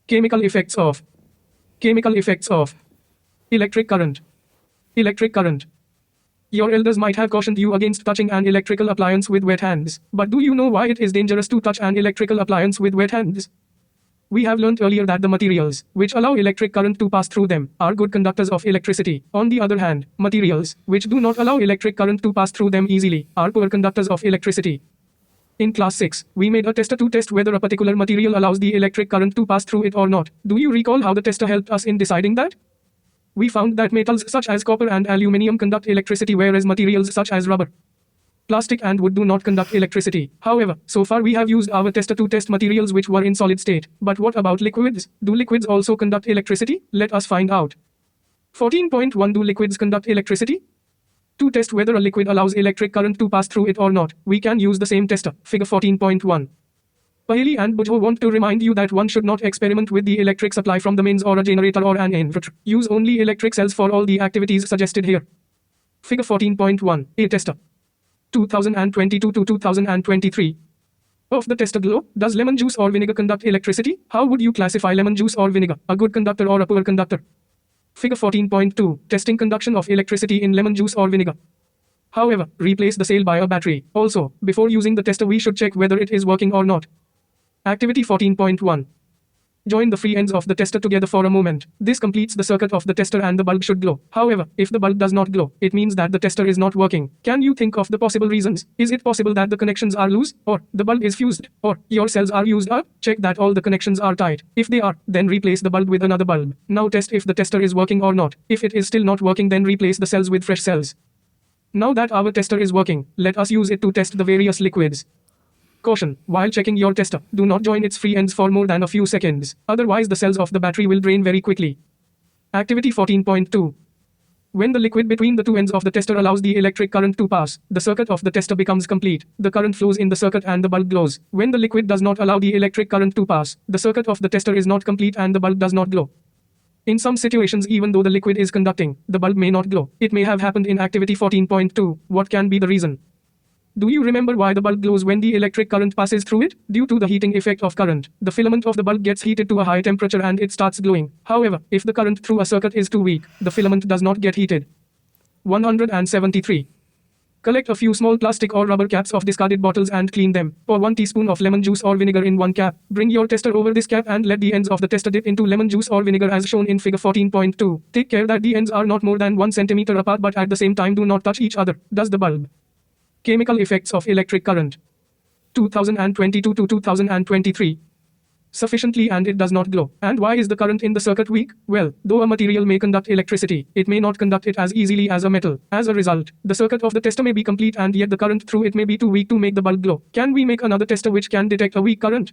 Chemical effects of. Chemical effects of. Electric current. Electric current. Your elders might have cautioned you against touching an electrical appliance with wet hands, but do you know why it is dangerous to touch an electrical appliance with wet hands? We have learned earlier that the materials, which allow electric current to pass through them, are good conductors of electricity. On the other hand, materials, which do not allow electric current to pass through them easily, are poor conductors of electricity. In class 6, we made a tester to test whether a particular material allows the electric current to pass through it or not. Do you recall how the tester helped us in deciding that? We found that metals such as copper and aluminium conduct electricity, whereas materials such as rubber, plastic and wood do not conduct electricity. However, so far we have used our tester to test materials which were in solid state. But what about liquids? Do liquids also conduct electricity? Let us find out. 14.1 Do liquids conduct electricity? To test whether a liquid allows electric current to pass through it or not, we can use the same tester, figure 14.1. Paheli and Bujho want to remind you that one should not experiment with the electric supply from the mains or a generator or an inverter. Use only electric cells for all the activities suggested here. Figure 14.1, a tester. 2022 to 2023. Of the tester below, does lemon juice or vinegar conduct electricity? How would you classify lemon juice or vinegar, a good conductor or a poor conductor? Figure 14.2, testing conduction of electricity in lemon juice or vinegar. However, replace the cell by a battery. Also, before using the tester we should check whether it is working or not. Activity 14.1. Join the free ends of the tester together for a moment. This completes the circuit of the tester and the bulb should glow. However, if the bulb does not glow, it means that the tester is not working. Can you think of the possible reasons? Is it possible that the connections are loose, or the bulb is fused, or your cells are used up? Check that all the connections are tight. If they are, then replace the bulb with another bulb. Now test if the tester is working or not. If it is still not working, then replace the cells with fresh cells. Now that our tester is working, let us use it to test the various liquids. Caution, while checking your tester, do not join its free ends for more than a few seconds, otherwise the cells of the battery will drain very quickly. Activity 14.2. When the liquid between the two ends of the tester allows the electric current to pass, the circuit of the tester becomes complete. The current flows in the circuit and the bulb glows. When the liquid does not allow the electric current to pass, the circuit of the tester is not complete and the bulb does not glow. In some situations, even though the liquid is conducting, the bulb may not glow. It may have happened in activity 14.2. What can be the reason? Do you remember why the bulb glows when the electric current passes through it? Due to the heating effect of current, the filament of the bulb gets heated to a high temperature and it starts glowing. However, if the current through a circuit is too weak, the filament does not get heated. 173. Collect a few small plastic or rubber caps of discarded bottles and clean them. Pour 1 teaspoon of lemon juice or vinegar in one cap. Bring your tester over this cap and let the ends of the tester dip into lemon juice or vinegar as shown in figure 14.2. Take care that the ends are not more than 1 centimeter apart, but at the same time do not touch each other. Does the bulb? Chemical effects of electric current. 2022 to 2023. Sufficiently and it does not glow. And why is the current in the circuit weak? Well, though a material may conduct electricity, it may not conduct it as easily as a metal. As a result, the circuit of the tester may be complete and yet the current through it may be too weak to make the bulb glow. Can we make another tester which can detect a weak current?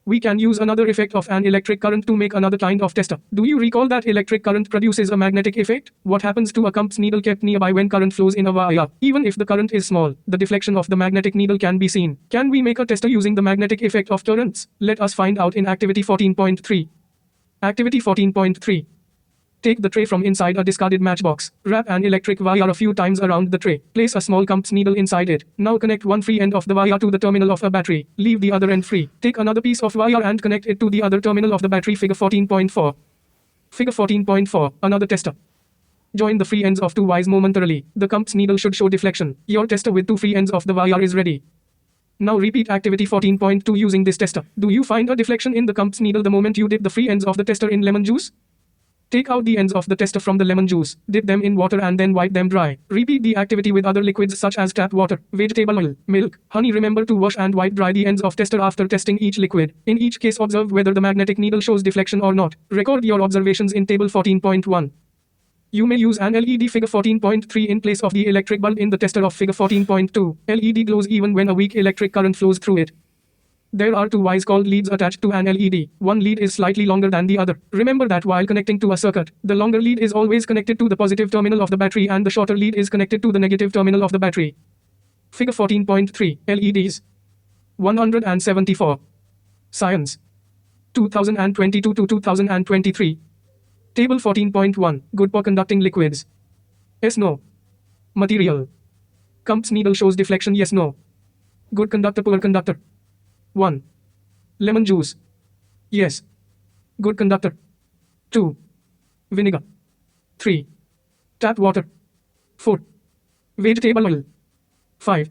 We can use another effect of an electric current to make another kind of tester. Do you recall that electric current produces a magnetic effect? What happens to a compass needle kept nearby when current flows in a wire? Even if the current is small, the deflection of the magnetic needle can be seen. Can we make a tester using the magnetic effect of currents? Let us find out in activity 14.3. Activity 14.3. Take the tray from inside a discarded matchbox. Wrap an electric wire a few times around the tray. Place a small compass needle inside it. Now connect one free end of the wire to the terminal of a battery. Leave the other end free. Take another piece of wire and connect it to the other terminal of the battery, figure 14.4. Figure 14.4, another tester. Join the free ends of two wires momentarily. The compass needle should show deflection. Your tester with two free ends of the wire is ready. Now repeat activity 14.2 using this tester. Do you find a deflection in the compass needle the moment you dip the free ends of the tester in lemon juice? Take out the ends of the tester from the lemon juice, dip them in water and then wipe them dry. Repeat the activity with other liquids such as tap water, vegetable oil, milk, honey. Remember to wash and wipe dry the ends of tester after testing each liquid. In each case observe whether the magnetic needle shows deflection or not. Record your observations in table 14.1. You may use an LED figure 14.3 in place of the electric bulb in the tester of figure 14.2. LED glows even when a weak electric current flows through it. There are two wires called leads attached to an LED. One lead is slightly longer than the other. Remember that while connecting to a circuit, the longer lead is always connected to the positive terminal of the battery and the shorter lead is connected to the negative terminal of the battery. Figure 14.3, LEDs. 174. Science. 2022 to 2023. Table 14.1, good for conducting liquids. Yes, no. Material. Compass needle shows deflection, yes, no. Good conductor, poor conductor. 1. Lemon juice. Yes. Good conductor. 2. Vinegar. 3. Tap water. 4. Vegetable oil. 5.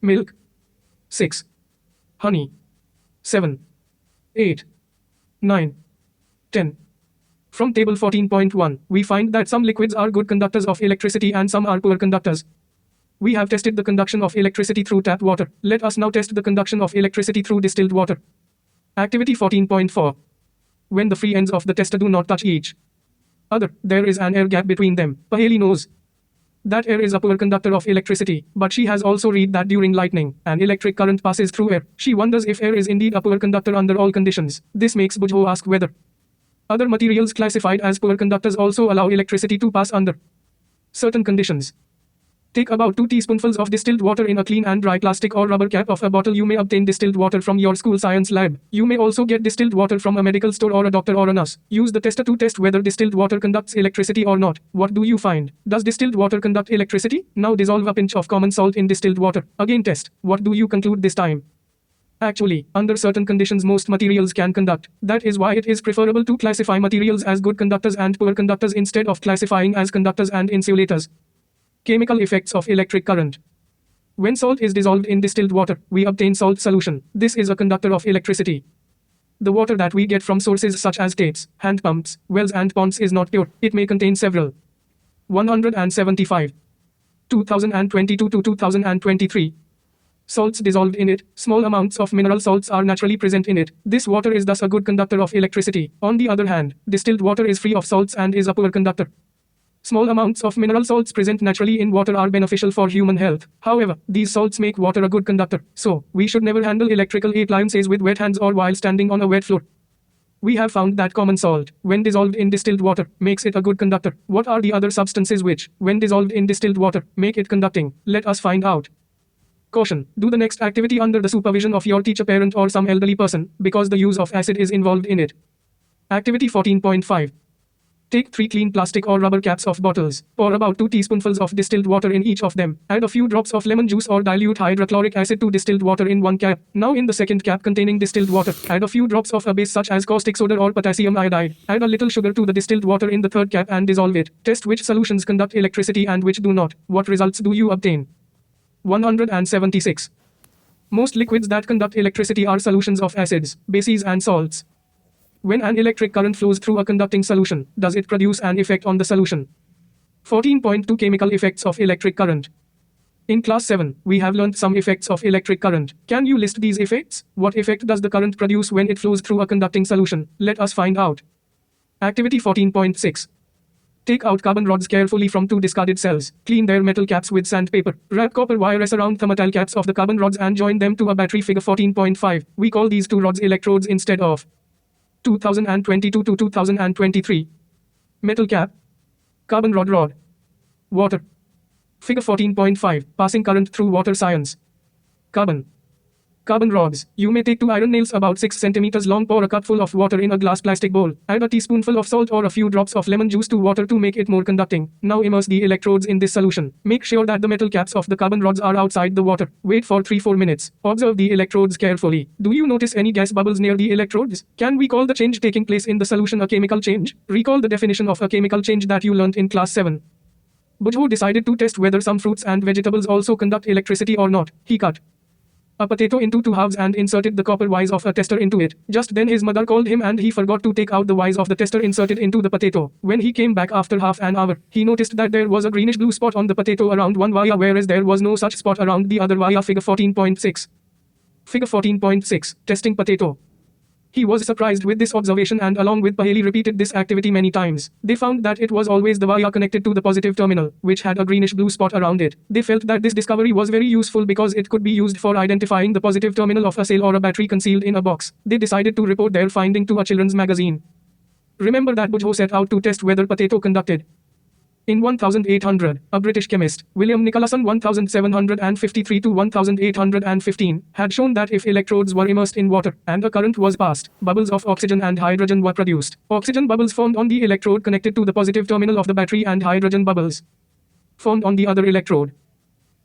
Milk. 6. Honey. 7. 8. 9. 10. From table 14.1, we find that some liquids are good conductors of electricity and some are poor conductors. We have tested the conduction of electricity through tap water. Let us now test the conduction of electricity through distilled water. Activity 14.4. When the free ends of the tester do not touch each other, there is an air gap between them. Paheli knows that air is a poor conductor of electricity, but she has also read that during lightning, an electric current passes through air. She wonders if air is indeed a poor conductor under all conditions. This makes Bujho ask whether other materials classified as poor conductors also allow electricity to pass under certain conditions. Take about 2 teaspoonfuls of distilled water in a clean and dry plastic or rubber cap of a bottle. You may obtain distilled water from your school science lab. You may also get distilled water from a medical store or a doctor or a nurse. Use the tester to test whether distilled water conducts electricity or not. What do you find? Does distilled water conduct electricity? Now dissolve a pinch of common salt in distilled water. Again test. What do you conclude this time? Actually, under certain conditions most materials can conduct. That is why it is preferable to classify materials as good conductors and poor conductors instead of classifying as conductors and insulators. Chemical effects of electric current. When salt is dissolved in distilled water, we obtain salt solution. This is a conductor of electricity. The water that we get from sources such as taps, hand pumps, wells and ponds is not pure. It may contain several 175 2022 to 2023 salts dissolved in it. Small amounts of mineral salts are naturally present in it. This water is thus a good conductor of electricity. On the other hand, distilled water is free of salts and is a poor conductor. Small amounts of mineral salts present naturally in water are beneficial for human health. However, these salts make water a good conductor. So, we should never handle electrical appliances with wet hands or while standing on a wet floor. We have found that common salt, when dissolved in distilled water, makes it a good conductor. What are the other substances which, when dissolved in distilled water, make it conducting? Let us find out. Caution: do the next activity under the supervision of your teacher, parent or some elderly person, because the use of acid is involved in it. Activity 14.5. Take 3 clean plastic or rubber caps of bottles. Pour about 2 teaspoonfuls of distilled water in each of them. Add a few drops of lemon juice or dilute hydrochloric acid to distilled water in one cap. Now in the second cap containing distilled water, add a few drops of a base such as caustic soda or potassium iodide. Add a little sugar to the distilled water in the third cap and dissolve it. Test which solutions conduct electricity and which do not. What results do you obtain? 176. Most liquids that conduct electricity are solutions of acids, bases and salts. When an electric current flows through a conducting solution, does it produce an effect on the solution? 14.2 Chemical effects of electric current. In class 7, we have learned some effects of electric current. Can you list these effects? What effect does the current produce when it flows through a conducting solution? Let us find out. Activity 14.6. Take out carbon rods carefully from 2 discarded cells. Clean their metal caps with sandpaper. Wrap copper wires around the metal caps of the carbon rods and join them to a battery. Figure 14.5. We call these 2 rods electrodes instead of 2022 to 2023. Metal cap. Carbon rod. Water. Figure 14.5. Passing current through water science. Carbon rods. You may take 2 iron nails about 6 centimeters long. Pour a cupful of water in a glass plastic bowl. Add a teaspoonful of salt or a few drops of lemon juice to water to make it more conducting. Now immerse the electrodes in this solution. Make sure that the metal caps of the carbon rods are outside the water. Wait for 3-4 minutes. Observe the electrodes carefully. Do you notice any gas bubbles near the electrodes? Can we call the change taking place in the solution a chemical change? Recall the definition of a chemical change that you learnt in class 7. Bujho decided to test whether some fruits and vegetables also conduct electricity or not. He cut a potato into 2 halves and inserted the copper wires of a tester into it. Just then his mother called him and he forgot to take out the wires of the tester inserted into the potato. When he came back after half an hour, he noticed that there was a greenish blue spot on the potato around one wire, whereas there was no such spot around the other wire. Figure 14.6. Figure 14.6. Testing potato. He was surprised with this observation and along with Paheli repeated this activity many times. They found that it was always the wire connected to the positive terminal, which had a greenish blue spot around it. They felt that this discovery was very useful because it could be used for identifying the positive terminal of a cell or a battery concealed in a box. They decided to report their finding to a children's magazine. Remember that Bujho set out to test whether potato conducted. In 1800, a British chemist, William Nicholson 1753 to 1815, had shown that if electrodes were immersed in water and a current was passed, bubbles of oxygen and hydrogen were produced. Oxygen bubbles formed on the electrode connected to the positive terminal of the battery and hydrogen bubbles formed on the other electrode.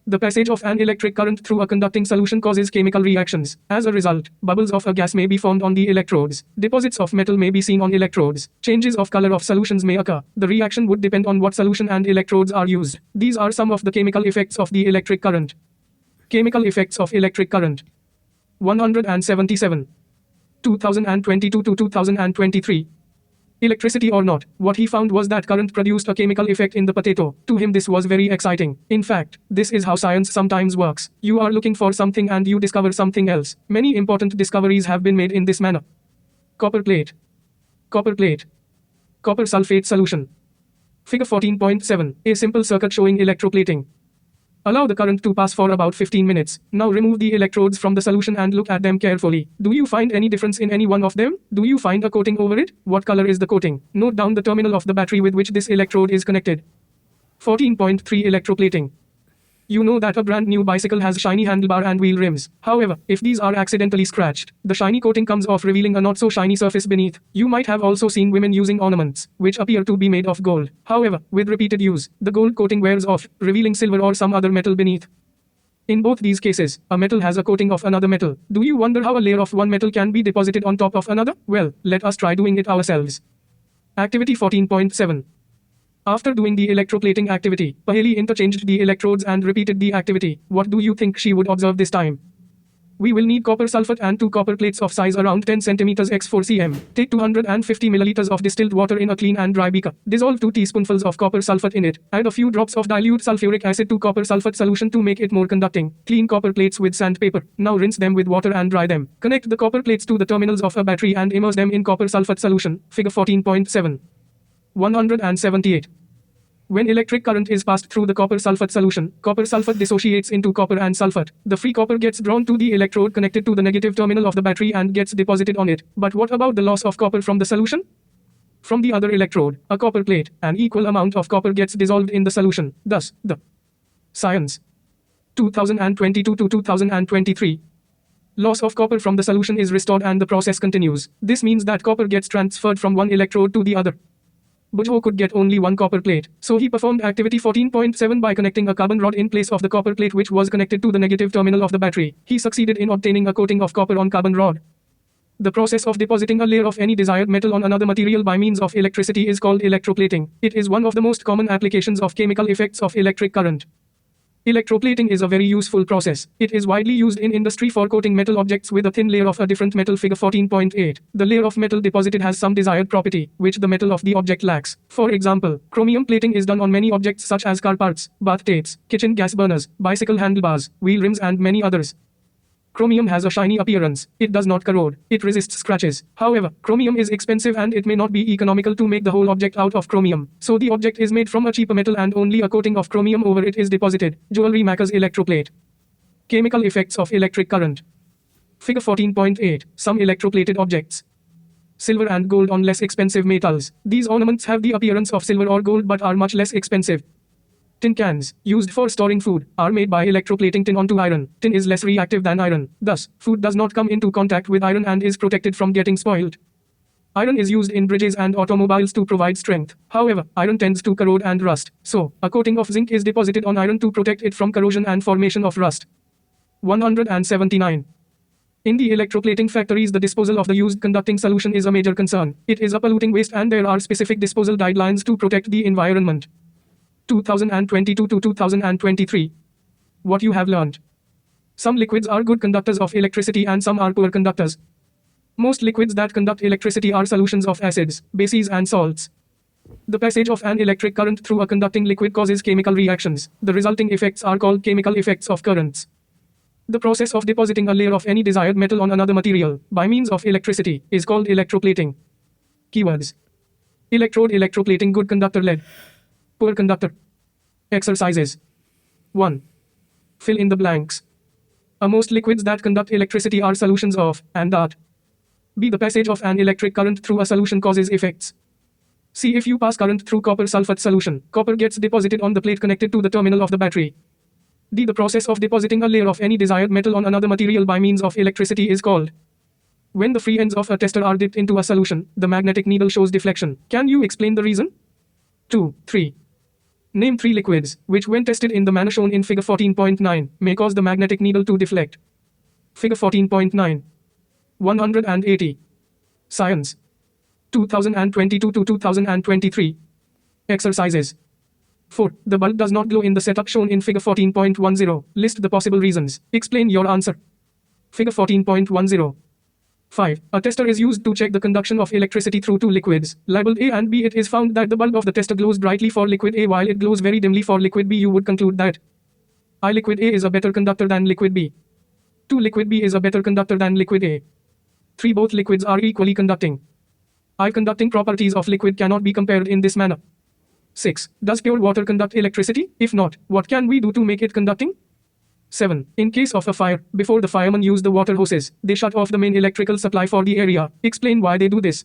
The passage of an electric current through a conducting solution causes chemical reactions. As a result, bubbles of a gas may be formed on the electrodes. Deposits of metal may be seen on electrodes. Changes of color of solutions may occur. The reaction would depend on what solution and electrodes are used. These are some of the chemical effects of the electric current. Chemical effects of electric current. 177. 2022 to 2023. Electricity or not, what he found was that current produced a chemical effect in the potato. To him this was very exciting. In fact, this is how science sometimes works. You are looking for something and you discover something else. Many important discoveries have been made in this manner. Copper plate. Copper plate. Copper sulfate solution. Figure 14.7. A simple circuit showing electroplating. Allow the current to pass for about 15 minutes. Now remove the electrodes from the solution and look at them carefully. Do you find any difference in any one of them? Do you find a coating over it? What color is the coating? Note down the terminal of the battery with which this electrode is connected. 14.3 Electroplating. You know that a brand new bicycle has shiny handlebar and wheel rims. However, if these are accidentally scratched, the shiny coating comes off, revealing a not so shiny surface beneath. You might have also seen women using ornaments, which appear to be made of gold. However, with repeated use, the gold coating wears off, revealing silver or some other metal beneath. In both these cases, a metal has a coating of another metal. Do you wonder how a layer of one metal can be deposited on top of another? Well, let us try doing it ourselves. Activity 14.7. After doing the electroplating activity, Paheli interchanged the electrodes and repeated the activity. What do you think she would observe this time? We will need copper sulfate and 2 copper plates of size around 10 cm x 4 cm. Take 250 milliliters of distilled water in a clean and dry beaker. Dissolve 2 teaspoonfuls of copper sulfate in it. Add a few drops of dilute sulfuric acid to copper sulfate solution to make it more conducting. Clean copper plates with sandpaper. Now rinse them with water and dry them. Connect the copper plates to the terminals of a battery and immerse them in copper sulfate solution. Figure 14.7. 178. When electric current is passed through the copper sulfate solution, copper sulfate dissociates into copper and sulfate. The free copper gets drawn to the electrode connected to the negative terminal of the battery and gets deposited on it. But what about the loss of copper from the solution? From the other electrode, a copper plate, an equal amount of copper gets dissolved in the solution. Thus, the Science 2022 to 2023. Loss of copper from the solution is restored and the process continues. This means that copper gets transferred from one electrode to the other. Bujho could get only one copper plate, so he performed activity 14.7 by connecting a carbon rod in place of the copper plate which was connected to the negative terminal of the battery. He succeeded in obtaining a coating of copper on carbon rod. The process of depositing a layer of any desired metal on another material by means of electricity is called electroplating. It is one of the most common applications of chemical effects of electric current. Electroplating is a very useful process. It is widely used in industry for coating metal objects with a thin layer of a different metal. Figure 14.8. The layer of metal deposited has some desired property, which the metal of the object lacks. For example, chromium plating is done on many objects such as car parts, bath tapes, kitchen gas burners, bicycle handlebars, wheel rims and many others. Chromium has a shiny appearance. It does not corrode. It resists scratches. However, chromium is expensive and it may not be economical to make the whole object out of chromium. So the object is made from a cheaper metal and only a coating of chromium over it is deposited. Jewelry makers electroplate. Chemical effects of electric current. Figure 14.8. Some electroplated objects. Silver and gold on less expensive metals. These ornaments have the appearance of silver or gold but are much less expensive. Tin cans, used for storing food, are made by electroplating tin onto iron. Tin is less reactive than iron. Thus, food does not come into contact with iron and is protected from getting spoiled. Iron is used in bridges and automobiles to provide strength. However, iron tends to corrode and rust. So, a coating of zinc is deposited on iron to protect it from corrosion and formation of rust. 179. In the electroplating factories, the disposal of the used conducting solution is a major concern. It is a polluting waste and there are specific disposal guidelines to protect the environment. 2022 to 2023. What you have learned. Some liquids are good conductors of electricity and some are poor conductors. Most liquids that conduct electricity are solutions of acids, bases and salts. The passage of an electric current through a conducting liquid causes chemical reactions. The resulting effects are called chemical effects of currents. The process of depositing a layer of any desired metal on another material, by means of electricity, is called electroplating. Keywords. Electrode electroplating good conductor lead. Poor conductor. Exercises. 1. Fill in the blanks. Most liquids that conduct electricity are solutions of, and that. B. The passage of an electric current through a solution causes effects. C. If you pass current through copper sulfate solution, copper gets deposited on the plate connected to the terminal of the battery. D. The process of depositing a layer of any desired metal on another material by means of electricity is called. When the free ends of a tester are dipped into a solution, the magnetic needle shows deflection. Can you explain the reason? 2. 3. Name 3 liquids, which when tested in the manner shown in figure 14.9, may cause the magnetic needle to deflect. Figure 14.9. 180. Science. 2022 to 2023. Exercises. 4. The bulb does not glow in the setup shown in figure 14.10. List the possible reasons. Explain your answer. Figure 14.10. 5. A tester is used to check the conduction of electricity through two liquids, labeled A and B. It is found that the bulb of the tester glows brightly for liquid A while it glows very dimly for liquid B. You would conclude that I liquid A is a better conductor than liquid B. 2. Liquid B is a better conductor than liquid A. 3. Both liquids are equally conducting. I. Conducting properties of liquid cannot be compared in this manner. 6. Does pure water conduct electricity? If not, what can we do to make it conducting? 7. In case of a fire, before the firemen use the water hoses, they shut off the main electrical supply for the area. Explain why they do this.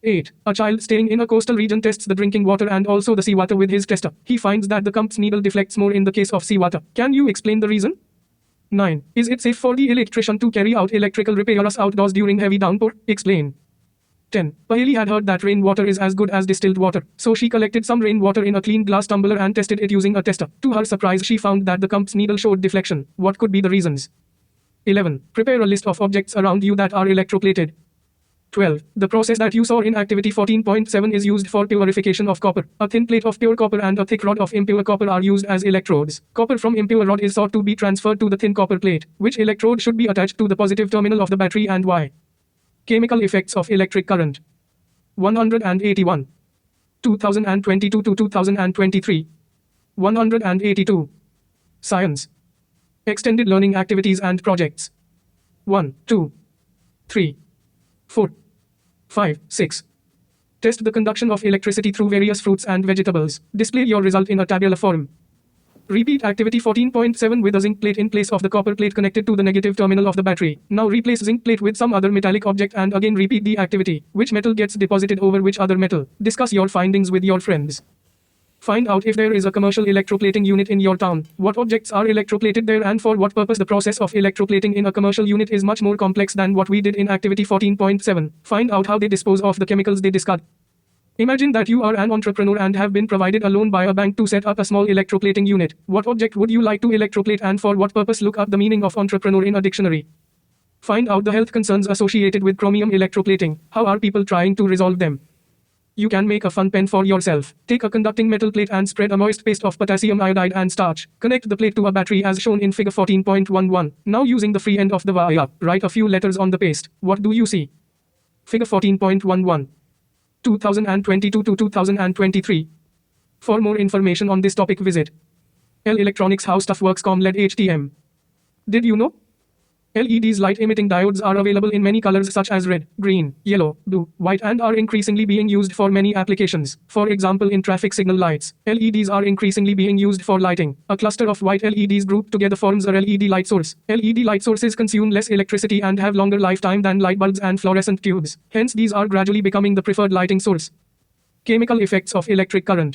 8. A child staying in a coastal region tests the drinking water and also the seawater with his tester. He finds that the compass needle deflects more in the case of seawater. Can you explain the reason? 9. Is it safe for the electrician to carry out electrical repairs outdoors during heavy downpour? Explain. 10. Paheli had heard that rainwater is as good as distilled water, so she collected some rainwater in a clean glass tumbler and tested it using a tester. To her surprise, she found that the compass needle showed deflection. What could be the reasons? 11. Prepare a list of objects around you that are electroplated. 12. The process that you saw in activity 14.7 is used for purification of copper. A thin plate of pure copper and a thick rod of impure copper are used as electrodes. Copper from impure rod is sought to be transferred to the thin copper plate. Which electrode should be attached to the positive terminal of the battery and why? Chemical effects of electric current. 181. 2022 to 2023. 182. Science. Extended learning activities and projects. 1, 2, 3, 4, 5, 6. Test the conduction of electricity through various fruits and vegetables. Display your result in a tabular form. Repeat activity 14.7 with a zinc plate in place of the copper plate connected to the negative terminal of the battery. Now replace zinc plate with some other metallic object and again repeat the activity. Which metal gets deposited over which other metal? Discuss your findings with your friends. Find out if there is a commercial electroplating unit in your town. What objects are electroplated there and for what purpose? The process of electroplating in a commercial unit is much more complex than what we did in activity 14.7. Find out how they dispose of the chemicals they discard. Imagine that you are an entrepreneur and have been provided a loan by a bank to set up a small electroplating unit. What object would you like to electroplate and for what purpose? Look up the meaning of entrepreneur in a dictionary. Find out the health concerns associated with chromium electroplating. How are people trying to resolve them? You can make a fun pen for yourself. Take a conducting metal plate and spread a moist paste of potassium iodide and starch. Connect the plate to a battery as shown in figure 14.11. Now using the free end of the wire, write a few letters on the paste. What do you see? Figure 14.11. 2022 to 2023. For more information on this topic, visit lelectronics.howstuffworks.com. LED HTM. Did you know? LEDs, light emitting diodes, are available in many colors such as red, green, yellow, blue, white and are increasingly being used for many applications. For example, in traffic signal lights, LEDs are increasingly being used for lighting. A cluster of white LEDs grouped together forms a LED light source. LED light sources consume less electricity and have longer lifetime than light bulbs and fluorescent tubes. Hence, these are gradually becoming the preferred lighting source. Chemical effects of electric current.